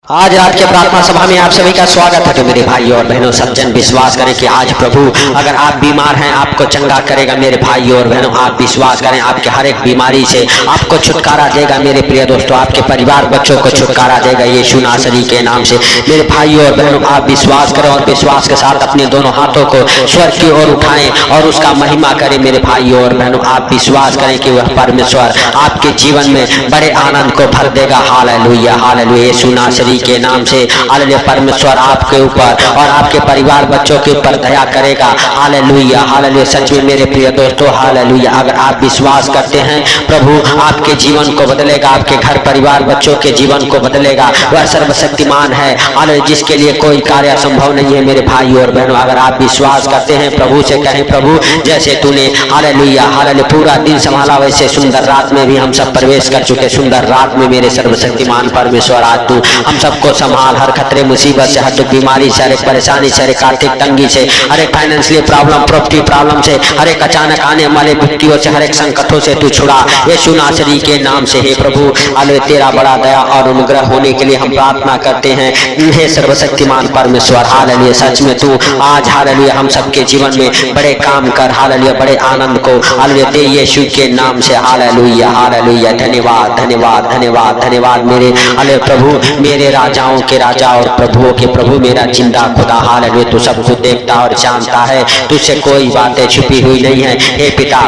आज रात के प्रार्थना सभा में आप सभी का स्वागत है। तो मेरे भाइयों और बहनों, सब जन विश्वास करें कि आज प्रभु अगर आप बीमार हैं आपको चंगा करेगा। मेरे भाइयों और बहनों, आप विश्वास करें आपके हर एक बीमारी से आपको छुटकारा देगा। मेरे प्रिय दोस्तों, आपके परिवार बच्चों को छुटकारा देगा यीशु नासरी के नाम से। मेरे भाइयों और बहनों, आप विश्वास करें और विश्वास के साथ अपने दोनों हाथों को स्वर्ग की ओर उठाएं और उसका महिमा करें। मेरे भाइयों और बहनों, आप विश्वास करें कि वह परमेश्वर आपके जीवन में बड़े आनंद को भर देगा। Hallelujah, hallelujah. यीशु नासरी के नाम से हालेलुया, परमेश्वर आपके ऊपर और आपके परिवार बच्चों के ऊपर दया करेगा। Hallelujah, hallelujah. सच में मेरे प्रिय दोस्तों, हालेलुया, अगर आप विश्वास करते हैं प्रभु आपके जीवन को बदलेगा, आपके घर परिवार बच्चों के जीवन को बदलेगा। वह सर्वशक्तिमान है, हालेलुया, जिसके लिए कोई कार्य असंभव नहीं है। मेरे भाई और बहनों, अगर आप विश्वास करते हैं प्रभु से कहें, प्रभु जैसे तूने हालेलुया हालेलुया पूरा दिन संभाला वैसे सुंदर रात में भी हम सब प्रवेश कर चुके। सुंदर रात में मेरे सर्वशक्तिमान परमेश्वर आज तू हम सबको संभाल, हर खतरे मुसीबत से, हर दुख बीमारी से, हर एक परेशानी से, हर एक आर्थिक तंगी से, हर एक फाइनेंशियल प्रॉब्लम, प्रॉपर्टी प्रॉब्लम से, हर एक अचानक आने वाले विपत्तियों से, हर एक संकटों से तू छुड़ा यीशु नासरी के नाम से। हे प्रभु हालेलुया, तेरा बड़ा दया और अनुग्रह होने के लिए हम प्रार्थना करते हैं। हे सर्वशक्तिमान परमेश्वर, हालेलुया, सच में तू आज हालेलुया हम सबके जीवन में बड़े काम कर, हालेलुया, बड़े आनंद को हालेलुया दे यीशु के नाम से। Hallelujah, hallelujah. धन्यवाद, धन्यवाद, धन्यवाद, धन्यवाद मेरे हालेलुया प्रभु, मेरे राजाओं के राजा और प्रभुओं के प्रभु, मेरा जिंदा खुदा। हालेलुया, तू सब कुछ देखता और जानता है, तुझसे कोई बातें छुपी हुई नहीं है। हे पिता,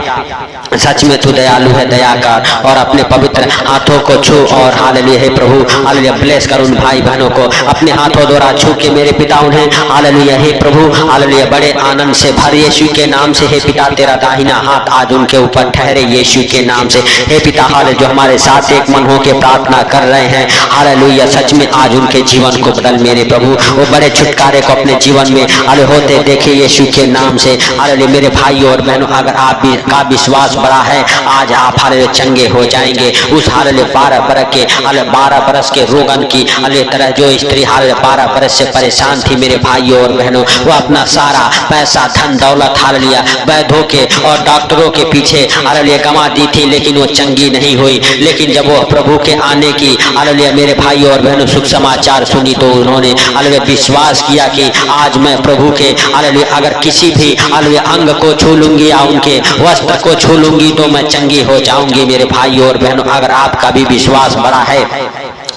सच में तू दयालु है, दया कर और अपने पवित्र हाथों को छू और हालेलुया हे प्रभु हालेलुया ब्लेस कर उन भाई बहनों को अपने हाथों द्वारा छू के मेरे पिता उन्हें हालेलुया हे प्रभु हालेलुया बड़े आनंद से भर यीशु के नाम से। हे पिता, तेरा दाहिना हाथ आज उनके ऊपर ठहरे यीशु के नाम से। हे पिता हालेलुया, जो हमारे साथ एक मन हो के प्रार्थना कर रहे हैं हालेलुया, सच में आज उनके जीवन को बदल मेरे प्रभु, वो बड़े छुटकारे को अपने जीवन में हालेलुया होते देखे यीशु के नाम से। हालेलुया मेरे भाइयों और बहनों, अगर आप भी का विश्वास बड़ा है आज आप हालेलुया चंगे हो जाएंगे। उस हालेलुया 12 बरस के रोगन की हालेलुया तरह जो स्त्री हालेलुया 12 बरस से परेशान थी मेरे भाइयों और बहनों, वो अपना सारा पैसा धन दौलत हालेलुया वैद्यों के और डॉक्टरों के पीछे हालेलुया गंवा दी थी, लेकिन वो चंगी नहीं हुई। लेकिन जब वो प्रभु के आने की हालेलुया मेरे भाइयों और बहनों सुख समाचार सुनी तो उन्होंने हालेलुया विश्वास किया कि आज मैं प्रभु के हालेलुया अगर किसी भी हालेलुया अंग को छू लूंगी या उनके वस्त्र को छू लूंगी तो मैं चंगी हो जाऊंगी। मेरे भाइयों और बहनों, अगर आपका भी विश्वास बड़ा है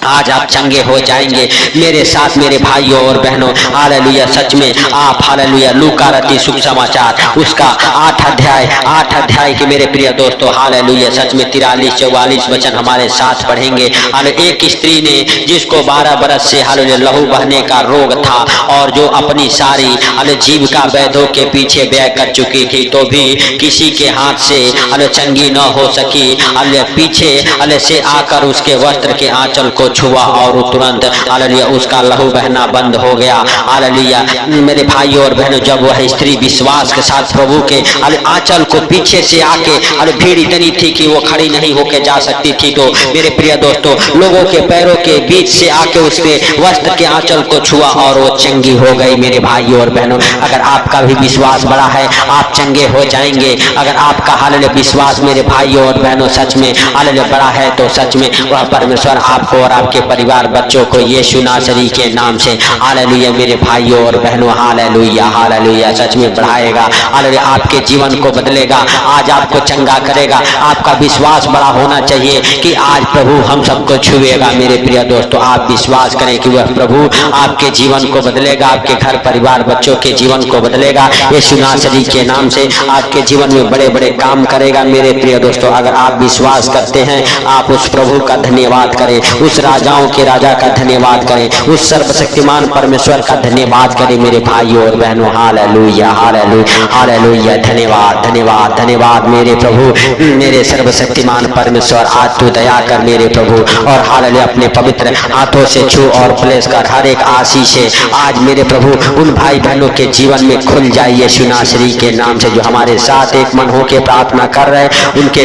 आज आप चंगे हो जाएंगे मेरे साथ। मेरे भाइयों और बहनों, हालेलुया सच में आप हालेलुया लूका रती सुख समाचार उसका 8 अध्याय के मेरे प्रिय दोस्तों हालेलुया सच में 43-44 वचन हमारे साथ पढ़ेंगे। हालेलुया, एक स्त्री ने जिसको 12 बरस से हालेलुया लहू बहने का रोग था और जो अपनी सारी हालेलुया जीविका वैद्यों के पीछे व्यय कर चुकी थी तो भी किसी के हाथ से हालेलुया चंगी न हो सकी। हालेलुया पीछे हालेलुया से आकर उसके वस्त्र के आंचल को छुआ और तुरंत हालेलुया उसका लहू बहना बंद हो गया। हालेलुया मेरे भाइयों और बहनों, जब वह स्त्री विश्वास के साथ प्रभु के आंचल को पीछे से आके भीड़ इतनी थी कि वो खड़ी नहीं होके जा सकती थी, तो मेरे प्रिय दोस्तों लोगों के पैरों के बीच से आके उसके वस्त्र के आंचल को छुआ और वो चंगी हो गई। मेरे भाइयों और बहनों, अगर आपका भी विश्वास बड़ा है आप चंगे हो जाएंगे। अगर आपका हालेलुया विश्वास मेरे भाइयों और बहनों सच में हालेलुया बड़ा है तो सच में वह परमेश्वर आपको और आपके परिवार बच्चों को यीशु नासरी के नाम से हालेलुया मेरे भाइयों और बहनों हालेलुया हालेलुया सच में बढ़ाएगा। हालेलुया आपके जीवन को बदलेगा, आज आपको चंगा करेगा। आपका विश्वास बड़ा होना चाहिए कि आज प्रभु हम सबको छुएगा। मेरे प्रिय दोस्तों, आप विश्वास करें कि वह प्रभु आपके जीवन को बदलेगा, आपके घर परिवार बच्चों के जीवन को बदलेगा यीशु नासरी के नाम से। आपके जीवन में बड़े बड़े काम करेगा। मेरे प्रिय दोस्तों, अगर आप विश्वास करते हैं आप उस प्रभु का धन्यवाद करें, उस राजाओं के राजा का धन्यवाद करें, उस सर्वशक्तिमान परमेश्वर का धन्यवाद करें मेरे भाइयों और बहनों। Hallelujah hallelujah hallelujah. धन्यवाद धन्यवाद धन्यवाद मेरे प्रभु, मेरे सर्वशक्तिमान परमेश्वर, आज तू दया कर मेरे प्रभु और हालेलुया अपने पवित्र हाथों से छू और प्लेस कर हर एक आशीष से आज मेरे प्रभु उन भाई बहनों के जीवन में खुल जाए यीशु नासरी के नाम से। जो हमारे साथ एक मन होकर प्रार्थना कर रहे हैं उनके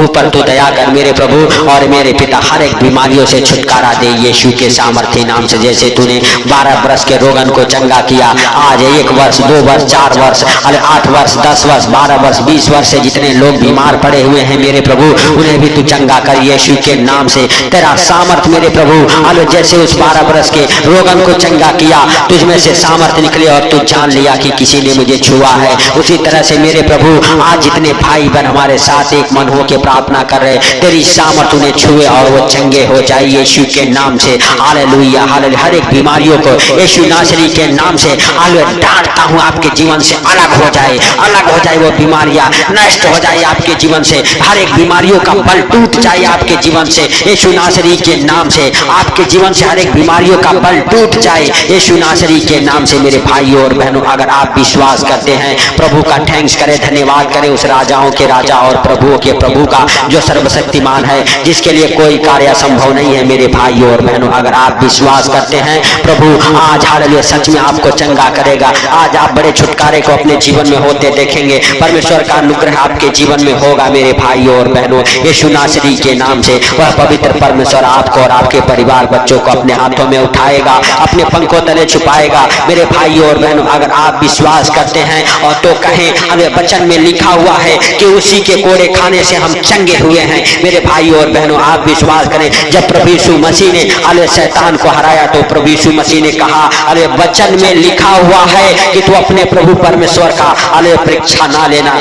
ऊपर तू दया कर मेरे प्रभु और मेरे पिता, हर एक बीमारियों से छुटकारा दे यीशु के सामर्थ्य नाम से। जैसे तूने 12 वर्ष के रोगन को चंगा किया, आज 1 वर्ष 2 वर्ष 4 वर्ष 8 वर्ष 10 वर्ष 12 वर्ष 20 वर्ष से जितने लोग बीमार पड़े हुए हैं मेरे प्रभु, उन्हें भी तू चंगा कर यीशु के नाम से। तेरा सामर्थ मेरे प्रभु, आलो जैसे उस 12 वर्ष के रोगन को चंगा किया, तुझमें से सामर्थ निकले और तू जान लिया कि किसी ने मुझे छुआ है। उसी तरह से मेरे प्रभु आज जितने भाई बहन हमारे साथ एक मन हो के प्रार्थना कर रहे, तेरी सामर्थ उन्हें छुए और वो चंगे हो जाए यीशु के नाम से। Hallelujah hallelujah. हर एक बीमारियों को यीशु नासरी के नाम से हालेलुया डांटता हूँ, आपके जीवन से अलग हो जाए वो बीमारियां, नष्ट हो जाए आपके जीवन से। हर एक बीमारियों का बल टूट जाए आपके जीवन से यीशु नासरी के नाम से। आपके जीवन से हर एक बीमारियों का बल टूट जाए यीशु नासरी के नाम से। मेरे भाइयों और बहनों, अगर आप विश्वास करते हैं, प्रभु का थैंक्स करें, धन्यवाद करें उस राजाओं के राजा और प्रभुओं के प्रभु का, जो सर्वशक्तिमान है, जिसके लिए कोई कार्य असंभव नहीं है। मेरे भाइयों और बहनों, अगर आप विश्वास करते हैं, प्रभु आज हालेलुया सच में आपको चंगा करेगा। आज आप बड़े छुटकारे को अपने जीवन में होते देखेंगे। परमेश्वर का अनुग्रह आपके जीवन में होगा मेरे भाइयों और बहनों, यीशु नासरी के नाम से। वह पवित्र परमेश्वर आपको और आपके परिवार बच्चों को अपने हाथों में उठाएगा, अपने पंखों तले छुपाएगा। मेरे भाइयों और बहनों, अगर आप विश्वास करते हैं और तो कहें, हमें वचन में लिखा हुआ है कि उसी के कोड़े खाने से हम चंगे हुए हैं। मेरे भाइयों और बहनों, आप विश्वास करें, जब प्रभु यीशु मसीह ने अरे शैतान को हराया तो प्रभु यीशु मसीह ने कहा, अरे वचन में लिखा हुआ है कि तू अपने प्रभु परमेश्वर का अरे परीक्षा ना लेना।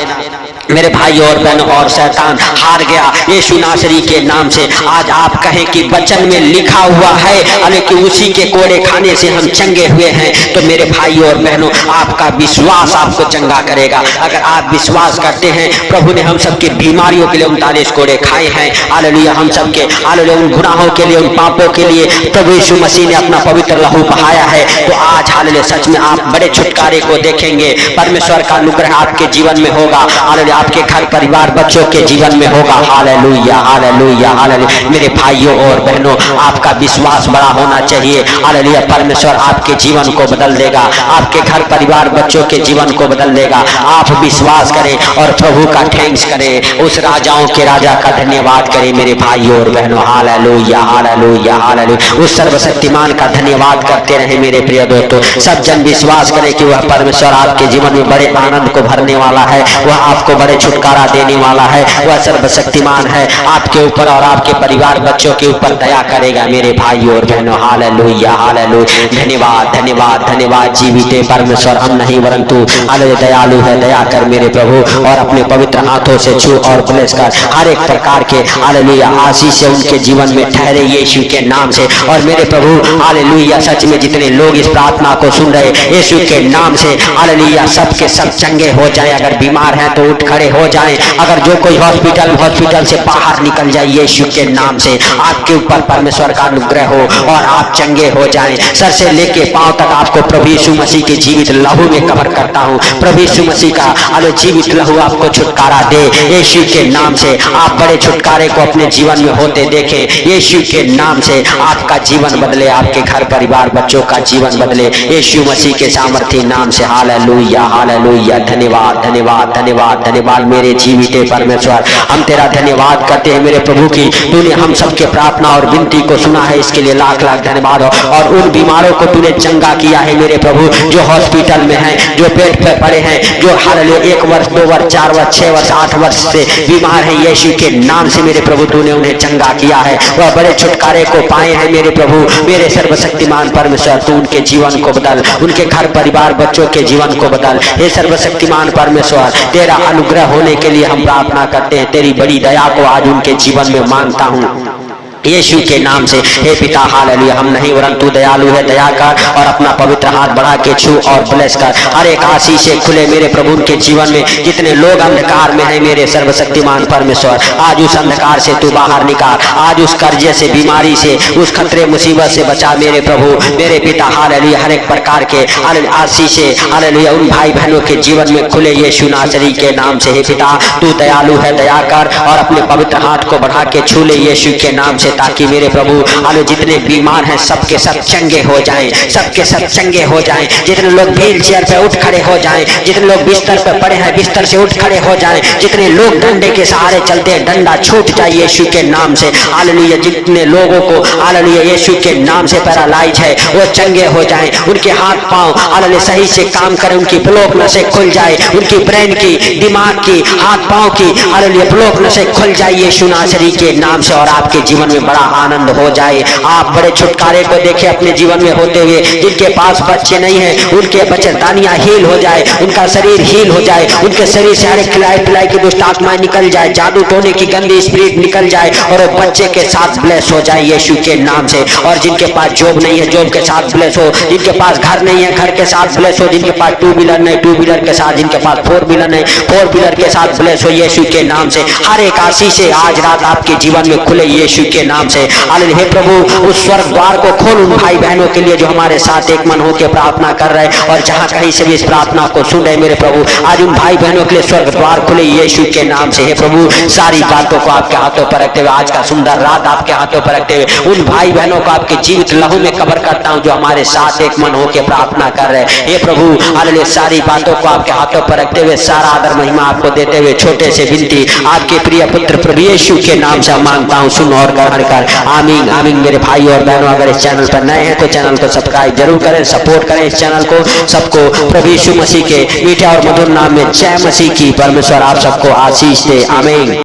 मेरे भाइयों और बहनों, और शैतान हार गया यीशु नासरी के नाम से। आज आप कहें कि वचन में लिखा हुआ है अरे कि उसी के कोड़े खाने से हम चंगे हुए हैं, तो मेरे भाइयों और बहनों, आपका विश्वास आपको चंगा करेगा। अगर आप विश्वास करते हैं, प्रभु ने हम सबके बीमारियों के लिए 39 कोड़े खाए हैं, हालेलुया, हम सबके हालेलुया उन गुनाहों के लिए, उन पापों के लिए प्रभु यीशु मसीह ने अपना पवित्र लहू बहाया है। तो आज हालेलुया सच में आप बड़े छुटकारे को देखेंगे। परमेश्वर का अनुग्रह आपके जीवन में होगा, हालेलुया आपके घर परिवार बच्चों के जीवन में होगा। Hallelujah hallelujah hallelujah. मेरे भाइयों और बहनों, आपका विश्वास बड़ा होना चाहिए। हालेलुया, परमेश्वर आपके जीवन को बदल देगा, आपके घर परिवार बच्चों के जीवन को बदल देगा। आप विश्वास करें और प्रभु का थैंक्स करें, उस राजाओं के राजा का धन्यवाद करें मेरे भाइयों और बहनों। Hallelujah hallelujah hallelujah. उस सर्वशक्तिमान का धन्यवाद करते रहे मेरे प्रिय दोस्तों। सब जन विश्वास करें कि वह परमेश्वर आपके जीवन में बड़े आनंद को भरने वाला है, वह आपको बड़े छुटकारा देने वाला है। वह सर्वशक्तिमान है, आपके ऊपर और आपके परिवार बच्चों के ऊपर दया करेगा मेरे भाइयों और बहनों। Hallelujah hallelujah. धन्यवाद धन्यवाद धन्यवाद। जीवित परमेश्वर हम नहीं परंतु हालेलुया दयालु है, दया कर मेरे प्रभु, और अपने पवित्र हाथों से छू और ब्लेस कर हर एक प्रकार के हालेलुया आशीष से उनके जीवन में ठहरे यीशु के नाम से। और मेरे प्रभु हालेलुया सच में जितने लोग इस प्रार्थना को सुन रहे यीशु के नाम से, हालेलुया सबके सब चंगे हो जाए। अगर बीमार हैं तो उठ खड़े हो जाएं, अगर जो कोई हॉस्पिटल से बाहर निकल जाए यीशु के नाम से, आपके ऊपर परमेश्वर का अनुग्रह हो और आप चंगे हो जाएं। सर से लेके पांव तक आपको प्रभु यीशु मसीह के जीवित लहू में कवर करता हूं। प्रभु यीशु मसीह का अरे जीवित लहू आपको छुटकारा दे यीशु के नाम से। आप बड़े छुटकारे को अपने जीवन में होते देखें यीशु के नाम से। आपका जीवन बदले, आपके घर परिवार बच्चों का जीवन बदले यीशु मसीह के सामर्थ्य नाम से। Hallelujah hallelujah. धन्यवाद धन्यवाद धन्यवाद धन्यवाद मेरे जीवित परमेश्वर। हम तेरा धन्यवाद करते हैं मेरे प्रभु की तूने हम सबके प्रार्थना और विनती को सुना है, इसके लिए लाख लाख धन्यवाद। और उन बीमारों को तूने चंगा किया है मेरे प्रभु, जो हॉस्पिटल में हैं, जो पेट पे पड़े हैं, जो हालेलुया 1 वर्ष 2 वर्ष 4 वर्ष 6 वर्ष 8 वर्ष से बीमार है यीशु के नाम से मेरे प्रभु तूने उन्हें चंगा किया है। वह बड़े छुटकारे को पाए हैं मेरे प्रभु। मेरे सर्वशक्तिमान परमेश्वर तू उनके जीवन को बदल, उनके घर परिवार बच्चों के जीवन को बदल। हे सर्वशक्तिमान परमेश्वर, तेरा अनुग्रह होने के लिए हम प्रार्थना करते हैं। तेरी बड़ी दया को आज उनके जीवन में मांगता हूँ यीशु के नाम से। हे पिता हालेलुया, हम नहीं परंतु दयालु है, दया कर और अपना पवित्र हाथ बढ़ा के छू और ब्लेस कर। हर एक आशीष से खुले मेरे प्रभु के जीवन में। जितने लोग अंधकार में हैं मेरे सर्वशक्तिमान परमेश्वर, आज उस अंधकार से तू बाहर निकाल, आज उस कर्जे से, बीमारी से, उस खतरे मुसीबत से बचा मेरे प्रभु। मेरे पिता हालेलुया, हर एक प्रकार के आशीष से हालेलुया उन भाई बहनों के जीवन में खुले यीशु नासरी के नाम से। हे पिता तू दयालु है, दया कर और अपने पवित्र हाथ को बढ़ा के छू ले यीशु के नाम से। ताकि मेरे प्रभु हालेलुया जितने बीमार हैं सबके सब चंगे हो जाएं, सबके सब चंगे हो जाएं। जितने लोग व्हील चेयर पे उठ खड़े हो जाएं, जितने लोग बिस्तर पर पड़े हैं बिस्तर से उठ खड़े हो जाएं, जितने लोग डंडे के सहारे चलते हैं डंडा छूट जाए यीशु के नाम से। हालेलुया जितने लोगों को हालेलुया यीशु के नाम से पैरालाइज है वो चंगे हो जाएं, उनके हाथ पांव हालेलुया सही से काम करें, उनकी ब्लॉक नसें खुल जाए, उनकी ब्रेन की, दिमाग की, हाथ पांव की हालेलुया ब्लॉक नसें खुल जाए यीशु नासरी के नाम से, और आपके जीवन में बड़ा आनंद हो जाए। आप बड़े छुटकारे को देखें अपने जीवन में होते हुए। जिनके पास बच्चे नहीं है उनके बच्चेदानियां हील हो जाए, उनका शरीर हील हो जाए, उनके शरीर से हर खिलाई पिलाई की दुष्ट आत्माएं निकल जाए, जादू टोने की गंदी स्पिरिट निकल जाए और वो बच्चे के साथ ब्लेस हो जाए यीशु के नाम से। और जिनके पास जॉब नहीं है जॉब के साथ ब्लेस हो, जिनके पास घर नहीं है घर के साथ ब्लेस हो, जिनके पास टू व्हीलर नहीं टू व्हीलर के साथ, जिनके पास फोर व्हीलर नहीं फोर व्हीलर के साथ ब्लेस हो यीशु के नाम से। हर एक आशीष से आज रात आपके जीवन में खुले यीशु के नाम से। हालेलुया हे प्रभु उस स्वर्ग द्वार को खोल उन भाई बहनों के लिए जो हमारे साथ एक मन होकर प्रार्थना कर रहे हैं और जहां कहीं से भी इस प्रार्थना को सुन रहे मेरे प्रभु, आज उन भाई बहनों के लिए स्वर्ग द्वार खुले यीशु के नाम से। हे प्रभु सारी बातों को आपके हाथों पर रखते हुए, आज का सुंदर रात आपके हाथों पर रखते हुए उन भाई बहनों को आपके जीवित लहू में कवर करता हूं जो हमारे साथ एक मन होकर प्रार्थना कर रहे हैं। हे प्रभु हालेलुया सारी बातों को आपके हाथों पर रखते हुए सारा आदर महिमा आपको देते हुए छोटे से विनती आपके प्रिय पुत्र प्रभु यीशु के नाम से मांगता हूं, सुन और ग्रहण कर। आमीन आमीन। मेरे भाई और बहनों अगर इस चैनल पर नए हैं तो चैनल को सब्सक्राइब जरूर करें, सपोर्ट करें इस चैनल को। सबको प्रभु यीशु मसीह के मीठे और मधुर नाम में जय मसीह की। परमेश्वर आप सबको आशीष दे। आमीन।